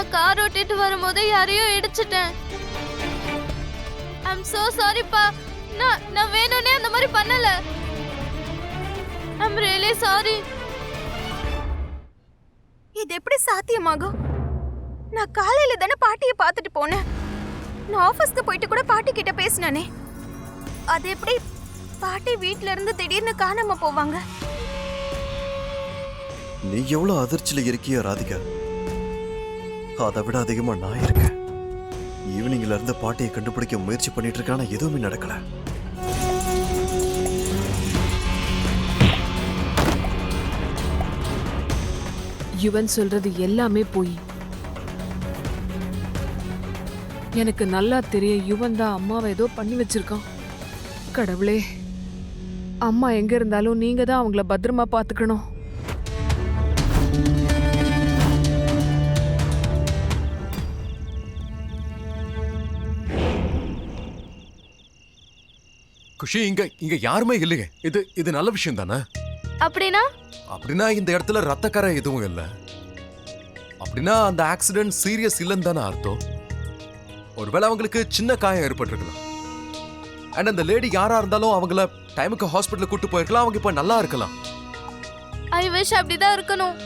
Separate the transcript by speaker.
Speaker 1: நான் கார் ஓட்டிட்டு வரும்போது யாரையோ இடிச்சிட்டேன். ஐம் சோ சாரிப்பா. நான் வேணும்னே அந்த மாதிரி பண்ணல. I'm really sorry.
Speaker 2: இது எப்படி சாத்தியமாகும்? நான் காலையில தானே பாட்டியை பார்த்துட்டு போனேன். நான் ஆபீஸ்க்கு போயிட்டு கூட பாட்டி கிட்ட பேசினானே. அது எப்படி பாட்டி வீட்ல இருந்து திடீர்னு காணாம போவாங்க?
Speaker 3: நீ எவ்வளவு அதிர்ச்சியில இருக்கியா ராதிகா? அதை விட அதிகமா நான் இருக்கேன். ஈவினிங்ல இருந்து பாட்டியை கண்டுபிடிக்க முயற்சி பண்ணிட்டு இருக்கான எதுவுமே நடக்கல.
Speaker 4: யுவன் சொல்றது எல்லாமே போய். எனக்கு நல்லா தெரியும் யுவன் தான் அம்மாவை ஏதோ பண்ணி வச்சிருக்கான். கடவுளே, அம்மா எங்க இருந்தாலும் நீங்க தான் அவங்கள பத்திரமா பாத்துக்கணும்.
Speaker 5: குஷி, இங்க யாருமே இல்லையே. இது நல்ல விஷயம் தானே?
Speaker 1: அப்படின்னா
Speaker 5: இந்த இடத்துல ரத்தக்கரை எதுவும் இல்லை. அப்படின்னா அந்த ஆக்சிடென்ட் சீரியஸ் இல்லைன்னு தானே அர்த்தம். ஒருவேளை அவங்களுக்கு சின்ன காயம் ஏற்பட்டிருக்கலாம். அண்ட் அந்த லேடி யாரா இருந்தாலும் அவங்கள டைமுக்கு ஹாஸ்பிட்டலுக்கு கூட்டு போயிருக்கலாம். அவங்க இப்ப நல்லா இருக்கலாம்.
Speaker 1: ஐ விஷ் அப்படிதான் இருக்கணும்.